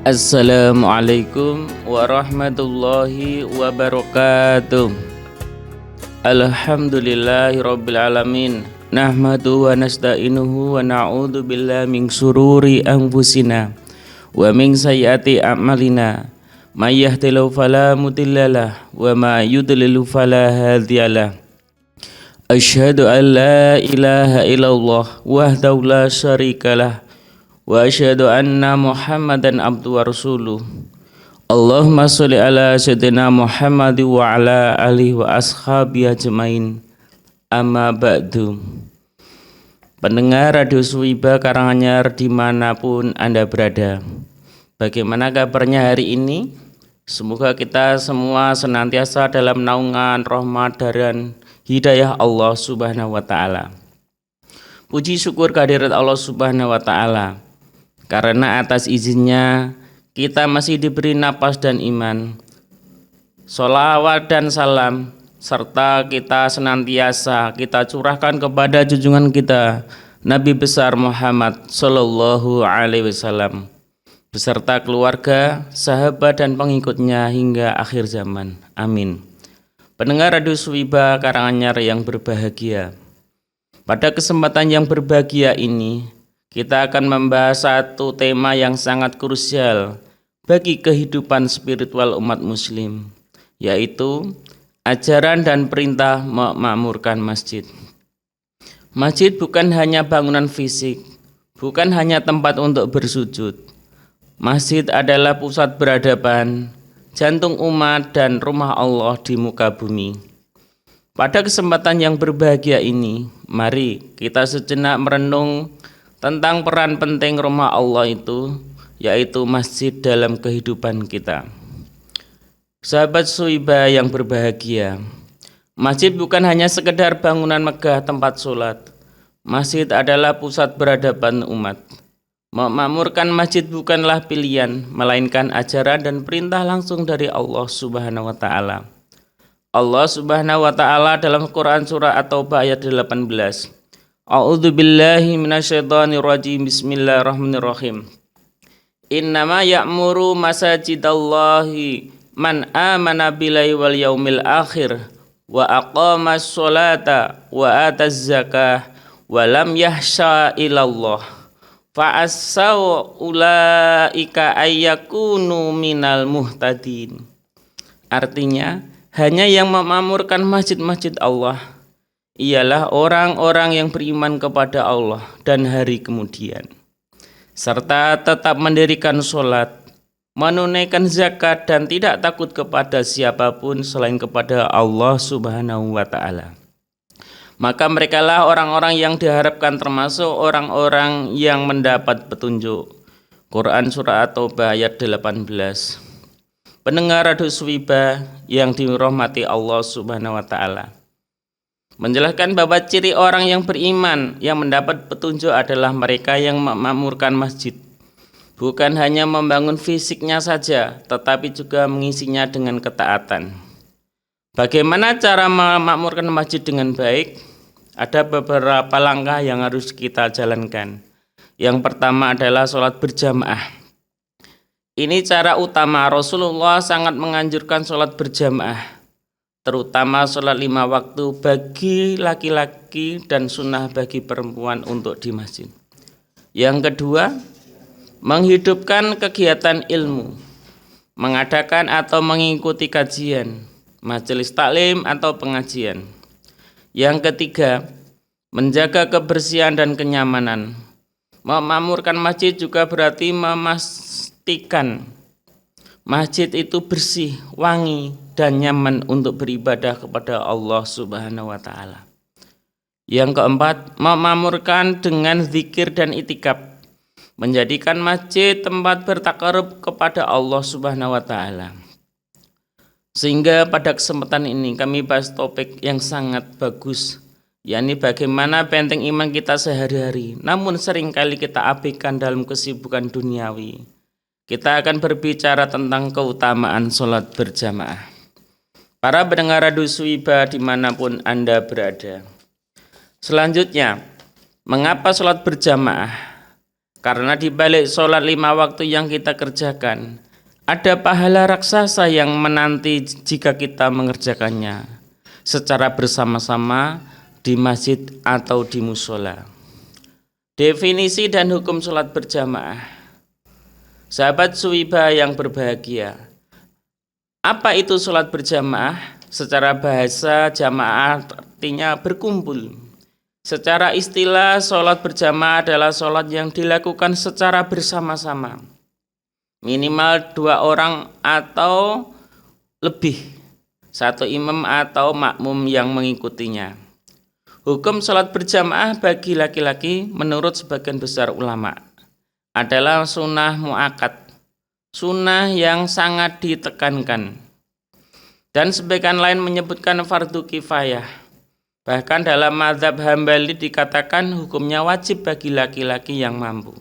Assalamualaikum warahmatullahi wabarakatuh. Alhamdulillahirabbil alamin. Nahmadu wa nasta'inuhu wa na'udzu billahi min syururi anfusina wa min sayyiati a'malina. May yahdihillahu fala mudhillalah wa may yudlil fala hadiyalah. Asyhadu an la ilaha illallah wahdahu la syarikalah wa asyhadu anna Muhammadan abduhu wa rasuluh. Allahumma sholli ala sayyidina Muhammad wa ala alihi wa ashabihi ajmain. Amma ba'du. Pendengar Radio Suwiba Karanganyar dimanapun Anda berada, bagaimana kabarnya hari ini? Semoga kita semua senantiasa dalam naungan rahmat dan hidayah Allah Subhanahu wa Ta'ala. Puji syukur kehadirat Allah Subhanahu wa Ta'ala, karena atas izinnya kita masih diberi napas dan iman. Sholawat dan salam serta kita senantiasa kita curahkan kepada junjungan kita Nabi besar Muhammad Sallallahu Alaihi Wasallam beserta keluarga, sahabat dan pengikutnya hingga akhir zaman. Amin. Pendengar Radio Suwiba Karanganyar yang berbahagia, pada kesempatan yang berbahagia ini kita akan membahas satu tema yang sangat krusial bagi kehidupan spiritual umat muslim, yaitu ajaran dan perintah memakmurkan masjid. Masjid bukan hanya bangunan fisik, bukan hanya tempat untuk bersujud. Masjid adalah pusat peradaban, jantung umat dan rumah Allah di muka bumi. Pada kesempatan yang berbahagia ini, mari kita sejenak merenung tentang peran penting rumah Allah itu, yaitu masjid dalam kehidupan kita. Sahabat Suwiba yang berbahagia, masjid bukan hanya sekedar bangunan megah tempat sholat. Masjid adalah pusat peradaban umat. Memakmurkan masjid bukanlah pilihan, melainkan ajaran dan perintah langsung dari Allah Subhanahu wa Ta'ala. Allah Subhanahu wa Ta'ala dalam Quran surah At-Taubah ayat 18. A'udzu billahi minasyaitonir rajim. Bismillahirrahmanirrahim. Innama ya'muru masajidallahi man amana billahi wal yaumil akhir wa aqamas sholata wa ataz zakah wa lam yahsha ilallah fa asaw ulaika ayyakunu minal muhtadin. Artinya, hanya yang memakmurkan masjid-masjid Allah ialah orang-orang yang beriman kepada Allah dan hari kemudian, serta tetap mendirikan sholat, menunaikan zakat dan tidak takut kepada siapapun selain kepada Allah Subhanahu wa Ta'ala. Maka merekalah orang-orang yang diharapkan termasuk orang-orang yang mendapat petunjuk. Quran surah At-Taubah ayat 18. Pendengar Radio Suwiba yang dirahmati Allah Subhanahu wa Ta'ala, menjelaskan bahwa ciri orang yang beriman yang mendapat petunjuk adalah mereka yang memakmurkan masjid, bukan hanya membangun fisiknya saja, tetapi juga mengisinya dengan ketaatan. Bagaimana cara memakmurkan masjid dengan baik? Ada beberapa langkah yang harus kita jalankan. Yang pertama adalah sholat berjamaah. Ini cara utama. Rasulullah sangat menganjurkan sholat berjamaah, terutama sholat 5 waktu bagi laki-laki dan sunnah bagi perempuan untuk di masjid. Yang kedua, menghidupkan kegiatan ilmu, mengadakan atau mengikuti kajian, majelis taklim atau pengajian. Yang ketiga, menjaga kebersihan dan kenyamanan. Memakmurkan masjid juga berarti memastikan masjid itu bersih, wangi, dan nyaman untuk beribadah kepada Allah Subhanahu wa Ta'ala. Yang keempat, memakmurkan dengan zikir dan itikaf, menjadikan masjid tempat bertakarub kepada Allah Subhanahu wa Ta'ala. Sehingga pada kesempatan ini kami bahas topik yang sangat bagus, yakni bagaimana benteng iman kita sehari-hari, namun seringkali kita abaikan dalam kesibukan duniawi. Kita akan berbicara tentang keutamaan sholat berjamaah. Para pendengar Radio Suwiba dimanapun Anda berada, selanjutnya, mengapa sholat berjamaah? Karena di balik sholat 5 waktu yang kita kerjakan, ada pahala raksasa yang menanti jika kita mengerjakannya secara bersama-sama di masjid atau di musola. Definisi dan hukum sholat berjamaah. Sahabat Suwiba yang berbahagia, apa itu sholat berjamaah? Secara bahasa, jamaah artinya berkumpul. Secara istilah, sholat berjamaah adalah sholat yang dilakukan secara bersama-sama. Minimal 2 orang atau lebih, 1 imam atau makmum yang mengikutinya. Hukum sholat berjamaah bagi laki-laki menurut sebagian besar ulama adalah sunnah mu'akkad, sunnah yang sangat ditekankan. Dan sebagian lain menyebutkan fardu kifayah. Bahkan dalam mazhab Hambali dikatakan hukumnya wajib bagi laki-laki yang mampu.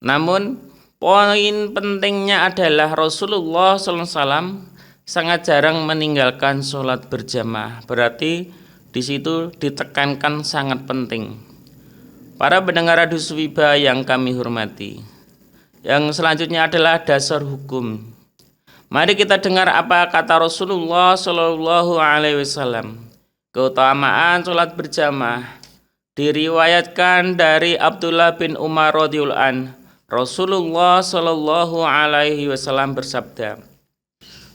Namun poin pentingnya adalah Rasulullah SAW sangat jarang meninggalkan sholat berjamaah. Berarti di situ ditekankan sangat penting. Para pendengar Radio Suwiba yang kami hormati, yang selanjutnya adalah dasar hukum. Mari kita dengar apa kata Rasulullah Shallallahu Alaihi Wasallam. Keutamaan sholat berjamaah diriwayatkan dari Abdullah bin Umar radhiyallahu anhu. Rasulullah Shallallahu Alaihi Wasallam bersabda,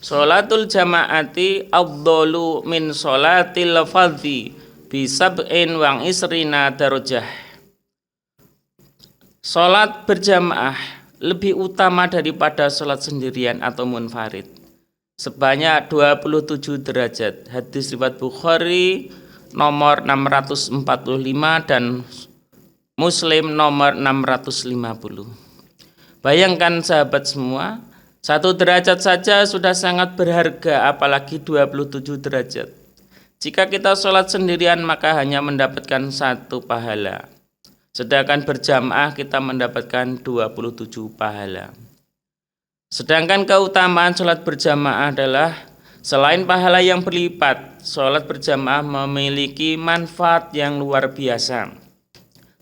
"Sholatul jamaati afdalu min sholatil fardhi bi sab'in wa isrina darajah." Sholat berjamaah lebih utama daripada sholat sendirian atau munfarid sebanyak 27 derajat. Hadis riwayat Bukhari nomor 645 dan Muslim nomor 650. Bayangkan sahabat semua, 1 derajat saja sudah sangat berharga, apalagi 27 derajat. Jika kita sholat sendirian maka hanya mendapatkan 1 pahala, sedangkan berjamaah kita mendapatkan 27 pahala. Sedangkan keutamaan sholat berjamaah adalah selain pahala yang berlipat, sholat berjamaah memiliki manfaat yang luar biasa.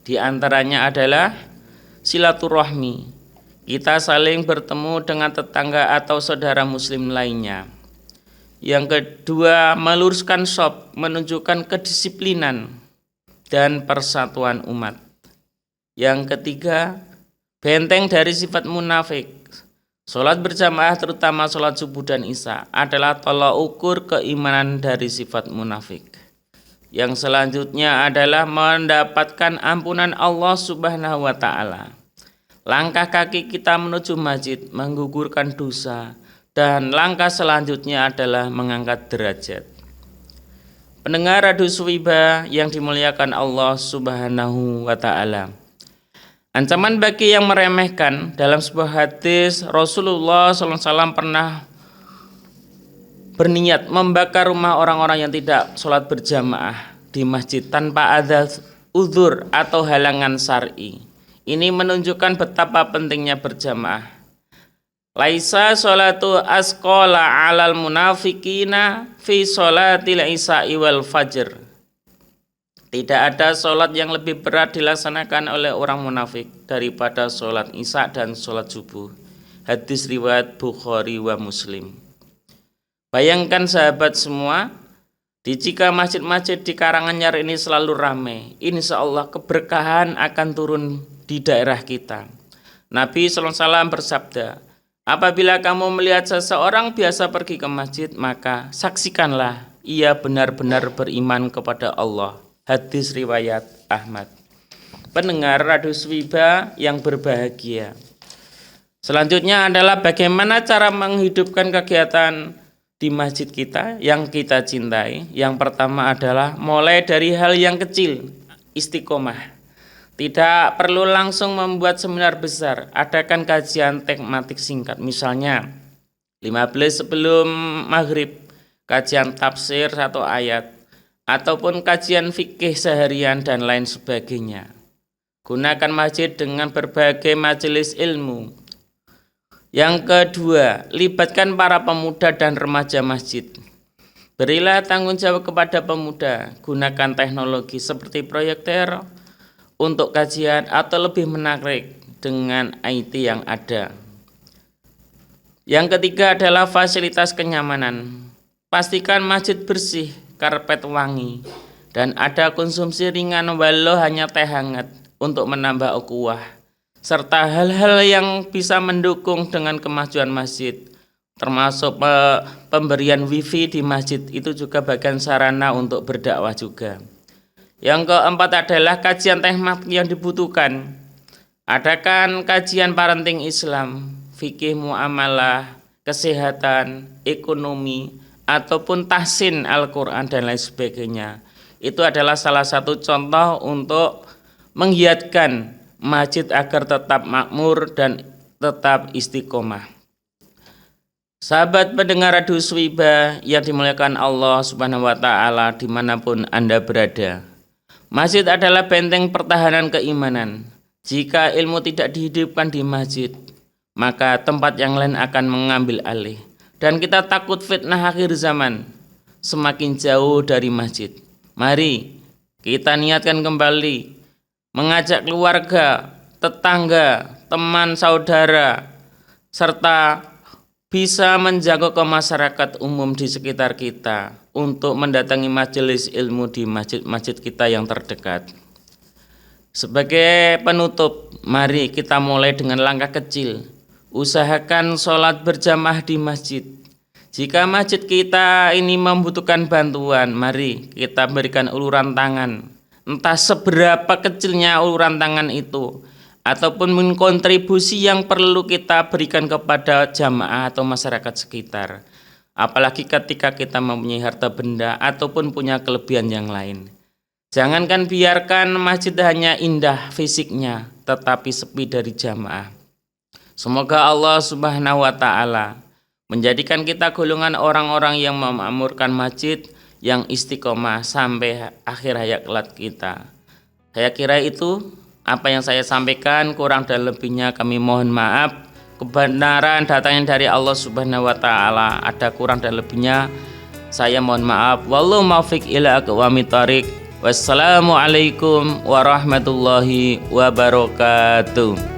Di antaranya adalah silaturahmi. Kita saling bertemu dengan tetangga atau saudara muslim lainnya. Yang kedua, meluruskan shop, menunjukkan kedisiplinan dan persatuan umat. Yang ketiga, benteng dari sifat munafik. Sholat berjamaah terutama sholat subuh dan isya adalah tolak ukur keimanan dari sifat munafik. Yang selanjutnya adalah mendapatkan ampunan Allah Subhanahu wa Ta'ala. Langkah kaki kita menuju masjid menggugurkan dosa, dan langkah selanjutnya adalah mengangkat derajat. Pendengar Radio Suwiba yang dimuliakan Allah Subhanahu wa Ta'ala, ancaman bagi yang meremehkan. Dalam sebuah hadis, Rasulullah SAW pernah berniat membakar rumah orang-orang yang tidak sholat berjamaah di masjid tanpa ada uzur atau halangan syar'i. Ini menunjukkan betapa pentingnya berjamaah. Laisa sholatu asqala alal munafikina fi sholatil isya'i wal fajr. Tidak ada sholat yang lebih berat dilaksanakan oleh orang munafik daripada sholat isya dan sholat subuh. Hadis riwayat Bukhari wa Muslim. Bayangkan sahabat semua, jika masjid-masjid di Karanganyar ini selalu ramai, insya Allah keberkahan akan turun di daerah kita. Nabi SAW bersabda, apabila kamu melihat seseorang biasa pergi ke masjid, maka saksikanlah ia benar-benar beriman kepada Allah. Hadis riwayat Ahmad. Pendengar Radio Suwiba yang berbahagia, selanjutnya adalah bagaimana cara menghidupkan kegiatan di masjid kita yang kita cintai. Yang pertama adalah mulai dari hal yang kecil, istiqomah. Tidak perlu langsung membuat seminar besar, adakan kajian tematik singkat. Misalnya 15 sebelum maghrib, kajian tafsir 1 ayat, ataupun kajian fikih seharian dan lain sebagainya. Gunakan masjid dengan berbagai majelis ilmu. Yang kedua, libatkan para pemuda dan remaja masjid. Berilah tanggung jawab kepada pemuda, gunakan teknologi seperti proyektor untuk kajian atau lebih menarik, dengan IT yang ada. Yang ketiga adalah fasilitas kenyamanan. Pastikan masjid bersih, karpet wangi, dan ada konsumsi ringan walau hanya teh hangat untuk menambah ukhuwah, serta hal-hal yang bisa mendukung dengan kemajuan masjid, termasuk pemberian wifi di masjid itu juga bagian sarana untuk berdakwah juga. Yang keempat adalah kajian teknik yang dibutuhkan. Adakan kajian parenting Islam, fikih muamalah, kesehatan, ekonomi, ataupun tahsin Al-Quran dan lain sebagainya. Itu adalah salah satu contoh untuk menggiatkan masjid agar tetap makmur dan tetap istiqomah. Sahabat pendengar Radio Swiba yang dimuliakan Allah Subhanahu wa Ta'ala dimanapun Anda berada, masjid adalah benteng pertahanan keimanan. Jika ilmu tidak dihidupkan di masjid, maka tempat yang lain akan mengambil alih. Dan kita takut fitnah akhir zaman semakin jauh dari masjid. Mari kita niatkan kembali mengajak keluarga, tetangga, teman, saudara, serta bisa menjangkau ke masyarakat umum di sekitar kita untuk mendatangi majelis ilmu di masjid-masjid kita yang terdekat. Sebagai penutup, mari kita mulai dengan langkah kecil. Usahakan sholat berjamaah di masjid. Jika masjid kita ini membutuhkan bantuan, mari kita berikan uluran tangan. Entah seberapa kecilnya uluran tangan itu, ataupun kontribusi yang perlu kita berikan kepada jamaah atau masyarakat sekitar. Apalagi ketika kita mempunyai harta benda ataupun punya kelebihan yang lain. Jangankan biarkan masjid hanya indah fisiknya, tetapi sepi dari jamaah. Semoga Allah Subhanahu wa Ta'ala menjadikan kita golongan orang-orang yang memakmurkan masjid yang istiqomah sampai akhir hayat kelak kita. Saya kira itu apa yang saya sampaikan, kurang dan lebihnya kami mohon maaf. Kebenaran datangnya dari Allah Subhanahu wa Ta'ala, ada kurang dan lebihnya saya mohon maaf. Wallahu muwaffiq ila aqwamit thoriq. Wassalamualaikum warahmatullahi wabarakatuh.